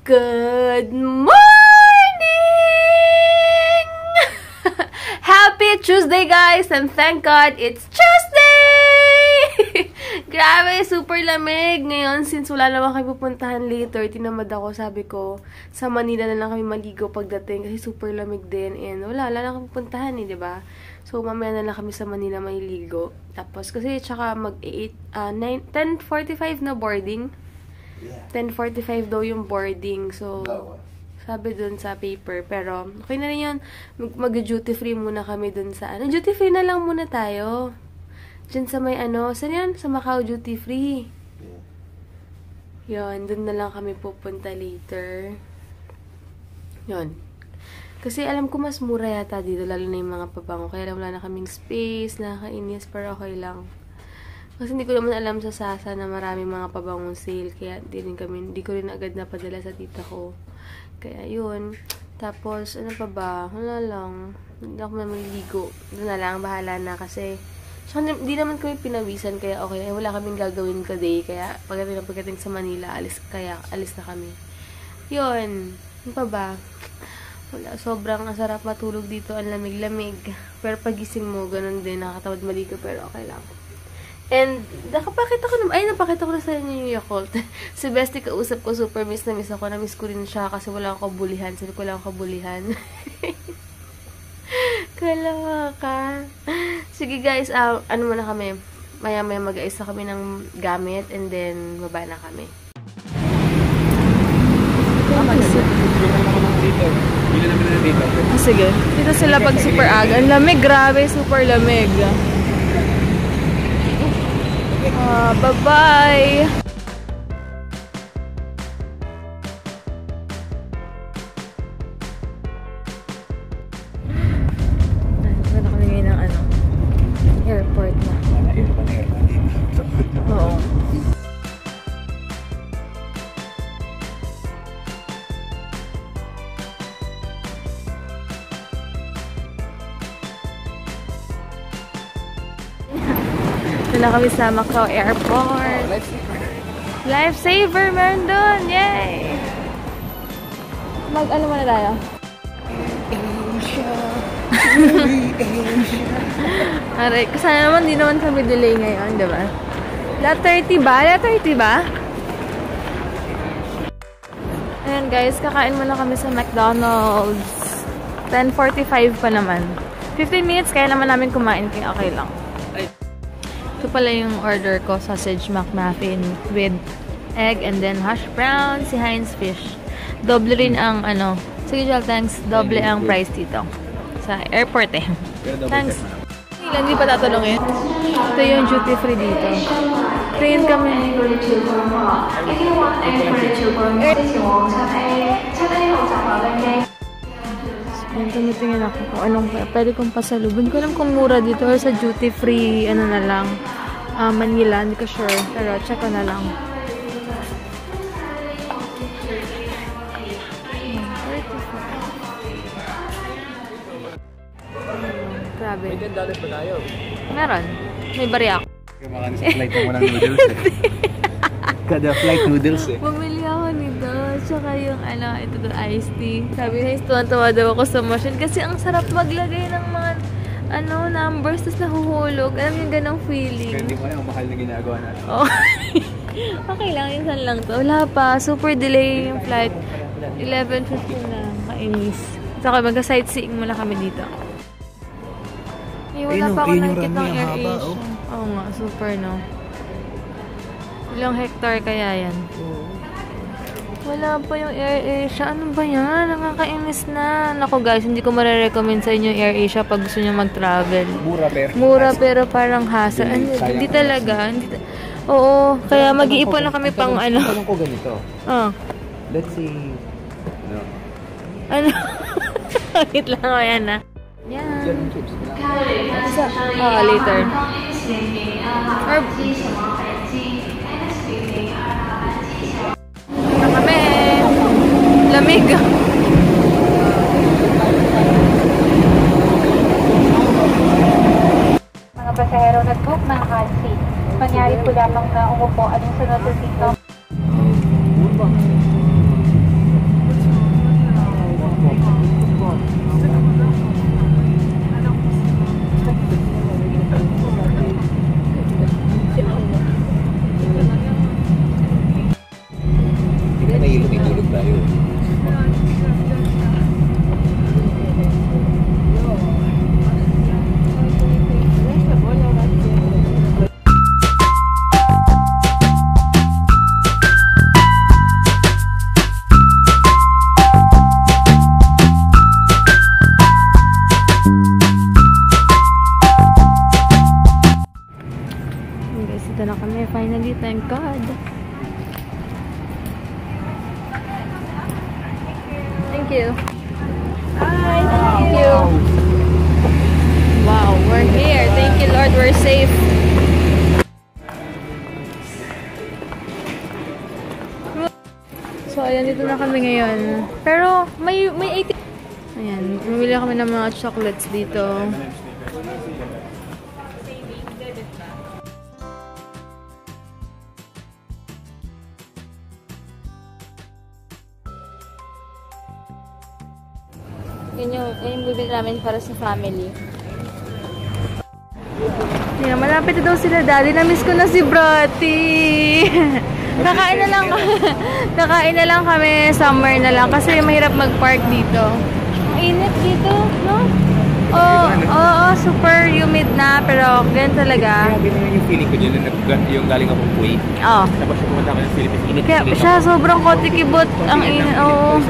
Good morning! Happy Tuesday, guys! And thank God, it's Tuesday! Grabe, super lamig. Ngayon, since wala naman kami pupuntahan later, tinamad ako, sabi ko, sa Manila na lang kami maligo pagdating kasi super lamig din. And wala na kami pupuntahan eh, diba? So, mamaya na lang kami sa Manila maliligo. Tapos, kasi tsaka 10:45 na boarding. 10:45 daw yung boarding. So, sabi dun sa paper. Pero, okay na rin yun. Mag-duty free muna kami dun sa, duty free na lang muna tayo. Diyan sa may saan yan? Sa Macau duty free. Yun, dun na lang kami pupunta later. Yun. Kasi alam ko mas mura yata dito, lalo na yung mga pabango. Kaya wala na kaming space, nakakainis, pero okay lang. Kasi hindi ko naman alam sa Sasa na maraming mga pabangong sale. Kaya di ko rin agad napadala sa tita ko. Kaya yun. Tapos, ano pa ba? Wala lang. Hindi ako maliligo. Doon na lang, bahala na. Kasi, hindi naman kami pinawisan. Kaya okay, wala kaming gagawin today. Kaya pagdating sa Manila, alis na kami. Yun. Ano pa ba? Wala. Sobrang sarap matulog dito. Ang lamig-lamig. Pero pagising mo, ganun din. Nakakatawad maligo. Pero okay lang. And, napakita ko na sa inyo yung Yakult. Si Bestie, kausap ko, super miss na miss ako. Na-miss ko rin siya kasi wala akong kabulihan. Sabi ko, wala akong kabulihan. Kalawa ka. Sige guys, ano muna kami. Maya-maya mag-ayos na kami ng gamit and then, baba na kami. Sige. Dito sila pag super aga. Ang lamig, grabe. Super lamig. Bye-bye! Nandito na kami ngayon ng airport na. Oo. Ito na kami sa Macau Airport. Lifesaver, meron doon! Yay! Ano muna tayo? Aray, kasana naman, di naman kami delay ngayon, diba? Lot 30 ba? Lot 30 ba? Ayan guys, kakain muna kami sa McDonald's. 10:45 pa naman. 15 minutes, kaya naman namin kumain, kaya okay lang. Ito pala yung order ko, sausage McMuffin with egg and then hash brown, si Heinz fish. Doble rin ang sige Joel, thanks. Doble ang price dito. Sa airport eh. Thanks. Hindi pa tatanungin. Ito yung duty free dito. Train kami. Tumitingin ako kung anong pwede kong pasalubon. Hindi ko alam kung mura dito or sa duty free, na lang. Manila, hindi ko sure. Pero check ko na lang. Grabe. May $10 pa tayo. Meron. May bariya ako. Kumakain sa flight mo ng noodles eh. Kada flight noodles eh. Bumili ako nito. Tsaka yung ito doon, iced tea. Sabi na, tuwan-tuwa daw ako sa machine. Kasi ang sarap maglagay ng mga numbers, tapos nahuhulog. Alam yung ganong feeling. Kaya hindi mo yung mahal na ginagawa natin. Oh. Okay lang, minsan lang to. Wala pa. Super delay yung flight. 11:15 na. Kainis. Saka magka-sightseeing muna kami dito. Wala pa ako nakikita ng Air Asia. Oo nga, super no. Ilang hectare kaya yan? Wala pa yung Air Asia. Ano ba yan? Nakakainis na. Naku guys, hindi ko marirecommend sa inyo Air Asia pag gusto nyo mag-travel. Mura pero parang hassle. Hindi talaga. Oo, kaya mag-iipon na kami pang Tanong ko ganito. Let's see. Wait lang ako yan na. Yan. Later. Kami. Lamig. Mga pasahero nag-book ng hot seat. Pangyari po lamang na umupo. Anong sunod sa seat? finally, thank God. Thank you. Hi, thank you. Wow, we're here. Thank you, Lord, we're safe. So, ayan, dito na kami ngayon. Pero, may 80. Ayan, bumili kami ng mga chocolates dito. Yun yung bibili namin para sa family. Yeah, malapit na daw sila, Daddy. Na-miss ko na si Brati. Kakain na lang kami. Summer na lang. Kasi mahirap mag-park dito. Ang init dito, no? Oo, super humid na. Pero ganyan talaga. Grabe naman yung feeling ko dyan. Yung galing akong Kuwait. Oo. Tapos pumunta ako ng Philippines. Init. Kaya siya sobrang kotikibot. Ang init. Oo.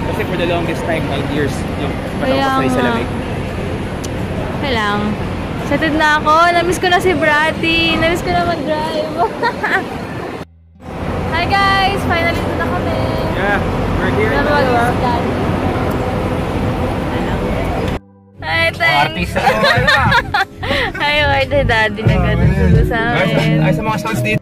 Kasi for the longest time, 9 years, yung Kaya patapos na sa lamig. Okay lang. Excited na ako. Namiss ko na si Brati. Namiss ko na mag-drive. Hi guys! Finally dito na kami. Yeah, we're here. Hi, thanks! Artista ko. Ano ba? Hi, Lord. Daddy nagkatutulo sa amin. Ay, sa mga sounds dito.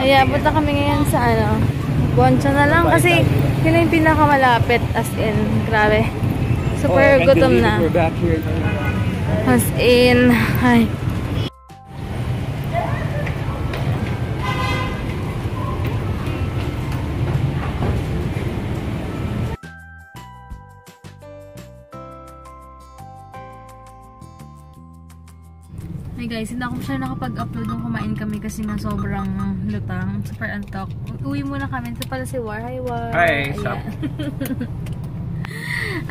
Ay, punta kami ngayon sa Boncha na lang kasi yun na yung pinakamalapit, as in, grabe. Super gutom na. We're back here. As in, ay. Hey guys, hindi ako siya nakapag-upload nung kumain kami kasi nga sobrang lutang, super antok. Uwi muna kami. Ito pala si War. Hi, War. Hi, sup?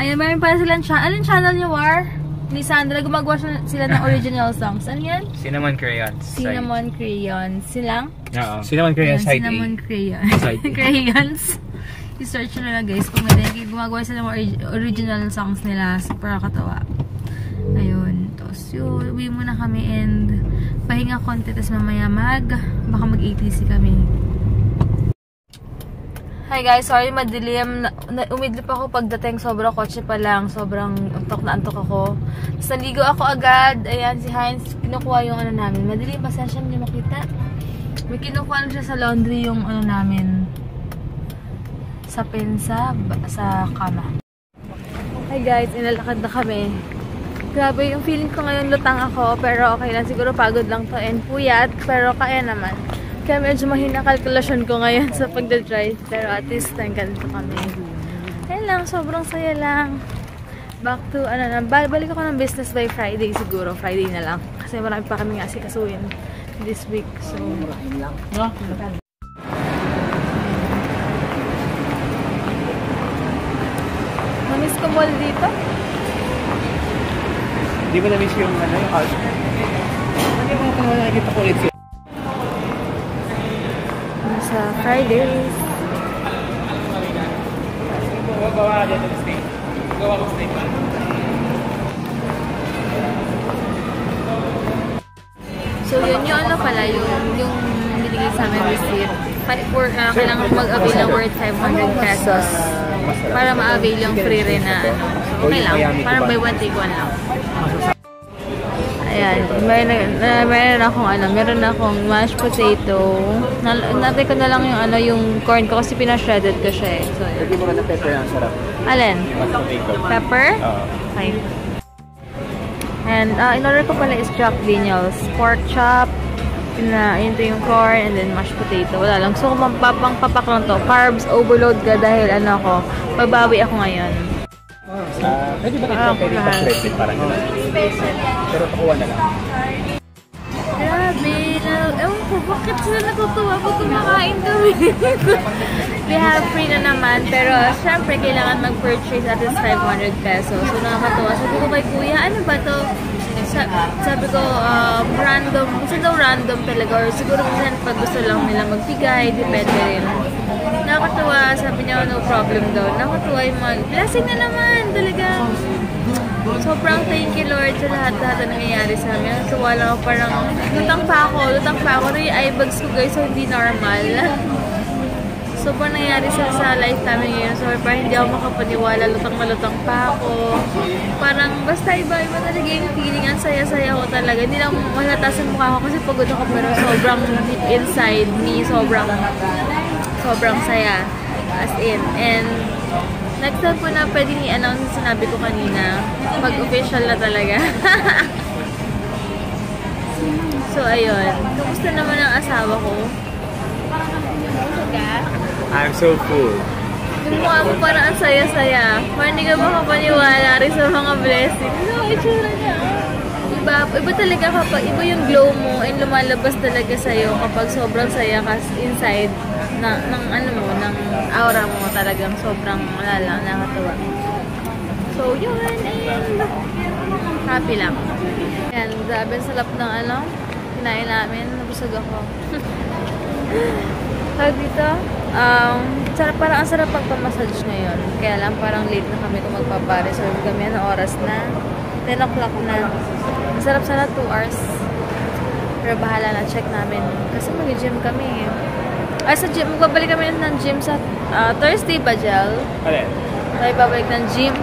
Ayan, mayroon pala silang channel. Anong channel niyo, War? Ni Sandra, gumagawa sila ng original songs. Ano yan? Cinnamon Crayons. Cinnamon Crayons. Silang? Oo. Cinnamon Crayons side A. Cinnamon Crayons. Side A. Crayons. I-search nyo na guys kung gumagawa sila ng original songs nila. Super katawa. Ayun. Tapos yun, uwi muna kami and pahinga konti. Tapos mamaya baka mag-ATC kami. Hi guys, sorry madilim. Umidlip ako pagdating. Sobrang kotse pa lang. Sobrang antok na antok ako. Tapos naligo ako agad. Ayan, si Heinz, kinukuha yung namin. Madilim, pasensya niyo makita. May kinukuha siya sa laundry yung namin. Sa pensa, sa kama. Hi guys, inalakad na kami. Grabe, yung feeling ko ngayon lutang ako. Pero okay lang, siguro pagod lang to and puyat. Pero kaya naman. Kaya medyo mahina kalkulasyon ko ngayon sa pagdadrive. Pero at least, ganito kami. Kaya lang, sobrang saya lang. Back to, balik ako ng business by Friday siguro. Friday na lang. Kasi marami pa kami nga sikasuhin this week. So, marami lang. No? Mamiss ko mall dito? Hindi mo na-miss yung yung house? Hindi mo na nakikita ko ulit siya. Sa Fridays. Gawa dito ng steak. Gawa ko steak. So yun yung pala, yung binigay sa amin receipt. Kailangan mag-avail ng worth 500 pesos para ma-avail yung free rin na So okay lang, parang buy one take one lang. Ayan, meron akong mashed potato. Natay ko na lang yung corn ko kasi pinashredded ko siya eh. So, Lagi mo na pepper ang sarap. alin? Pepper? Oo. Okay. And in order ko pala is Jack Daniels. Pork chop, ito yung corn, and then mashed potato. Wala lang. So, papak lang to. Carbs overload ka dahil babawi ako ngayon. Pwede ba pwede pa-shredded parang gano'n? Pero pakuha na lang. Grabe, ewan ko, bakit sila natutuwa pag kumakain kami? We have free na naman, pero syempre kailangan mag-purchase at least 500 pesos. So nakakatuwa. Sabi ko kay kuya, ano ba to? Sabi ko, random. Kasi daw random talaga. Or siguro minsan pag gusto lang nila magbigay, depende rin. Nakakatuwa. Sabi niya, no problem daw. Nakakatuwa yung mga blessing na naman talaga. Sobrang thank you Lord sa lahat-lahat na nangyayari sa amin. So wala ko parang lutang pa ako. Na yung eye bags ko guys, so hindi normal. So pa nangyayari sa life namin ngayon. So parang hindi ako makapaniwala, lutang pa ako. Parang basta iba-iba talaga yung feeling. Ang saya-saya ko talaga. Hindi lang malata sa mukha ko kasi pagod ako, pero sobrang deep inside me. Sobrang saya. As in. And next time po na pwedeng i-announce yung sinabi ko kanina. Pag official na talaga. So, ayun. Kamusta naman ang asawa ko? I'm so full. Yung mukha mo parang ang saya-saya. Parang hindi ka makapaniwala rin sa mga blessings. No, itsura niya. Iba talaga kapag iba yung glow mo and lumalabas talaga sa'yo kapag sobrang saya ka inside ng aura mo, talagang sobrang malala, nakakatawa. So, yun, and happy lang. Yan, grabe, sarap ng kinain namin, nabusog ako. Tawag dito, parang ang sarap pagpamassage ngayon. Kaya lang parang late na kami kung magpapareserve kami. Anong oras na? 10 o'clock na. Ang sarap sana 2 hours. Pero bahala na, check namin. Kasi mag-gym kami. Sa gym, magbabalik kami ng gym sa Thursday ba, Jel? Alin? Tayo babalik ng gym.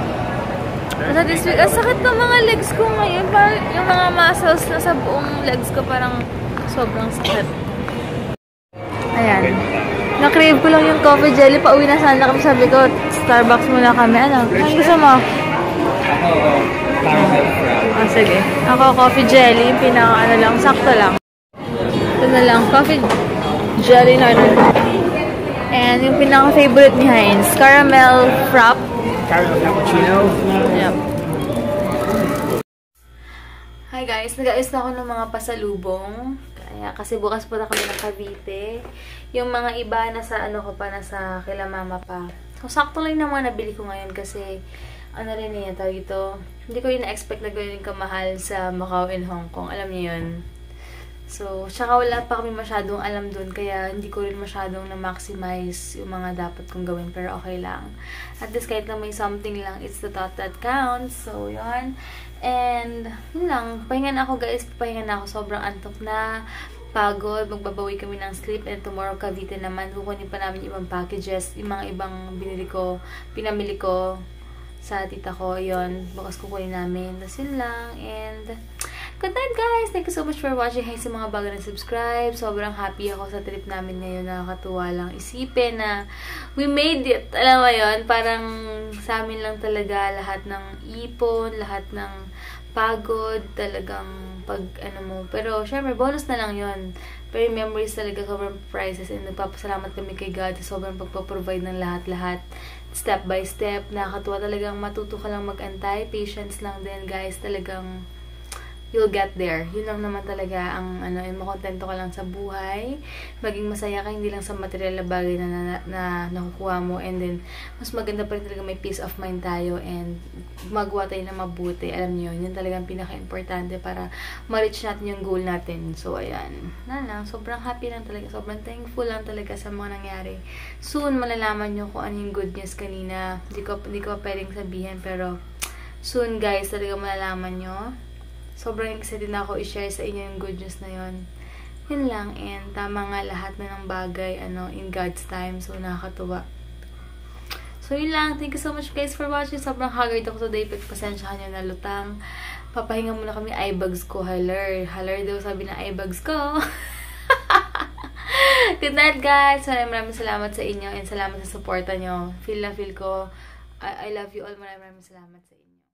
Sa this week, ang sakit ng mga legs ko ngayon. Parang yung mga muscles na sa buong legs ko parang sobrang sakit. Ayan. Na-crave ko lang yung coffee jelly. Pauwi na sana kami. Sabi ko, Starbucks muna kami. Ano gusto mo? Sige. Ako, coffee jelly. Yung pinaka lang. Sakto lang. Ito na lang. Coffee jelly na and yung pinaka-favorite ni Heinz, caramel frap. Caramel cappuccino. Yep. Hi guys, nag-ayos na ako ng mga pasalubong. Kasi bukas po na kami ng Cavite. Yung mga iba nasa nasa kila mama pa. So sakto lang naman nabili ko ngayon kasi rin yan, tawag ito. Hindi ko ina-expect na gawin kamahal sa Macau and Hong Kong. Alam niyo yun. So, tsaka wala pa kami masyadong alam dun, kaya hindi ko rin masyadong na-maximize yung mga dapat kong gawin, pero okay lang. At least kahit na may something lang, it's the thought that counts. So, yun. And, yun lang. Pahinga na ako guys. Pahinga na ako. Sobrang antok na. Pagod. Magbabawi kami ng sleep. And tomorrow, Cavite naman. Kukunin pa namin yung ibang packages. Yung mga ibang pinamili ko sa tita ko. Yun. Bukas kukunin namin. Tapos yun lang. And good night guys! Thank you so much for watching. Hey sa mga bago na subscribe. Sobrang happy ako sa trip namin ngayon. Nakakatuwa lang isipin na we made it. Alam mo yun, parang sa amin lang talaga lahat ng ipon, lahat ng pagod, talagang pero syempre bonus na lang yun. Pero yung memories talaga, sobrang prizes, and nagpapasalamat kami kay God sa sobrang pagpaprovide ng lahat-lahat. Step by step. Nakakatuwa talagang matuto ka lang mag-antay. Patience lang din guys. Talagang you'll get there. Yun lang naman talaga ang makontento ka lang sa buhay. Maging masaya ka, hindi lang sa material na bagay na nakukuha mo. And then, mas maganda pa rin talaga may peace of mind tayo and magawa tayo na mabuti. Alam niyo yun talaga ang pinaka-importante para ma-reach natin yung goal natin. So, ayan. Sobrang happy lang talaga. Sobrang thankful lang talaga sa mga nangyari. Soon, malalaman nyo kung ano yung good news kanina. Hindi ko pwedeng sabihin, pero soon, guys, talaga malalaman nyo. Sobrang excited na ako i-share sa inyo yung good news na yun. Yun lang. And tama nga lahat na ng bagay in God's time. So, nakakatuwa. So, yun lang. Thank you so much guys for watching. Sobrang haggard ako today. Pagpasensyahan nyo na lutang. Papahinga muna kami eye bags ko. Halar daw sabi na eye bags ko. Good night guys. Maraming salamat sa inyo. And salamat sa supporta nyo. Feel ko. I love you all. Maraming salamat sa inyo.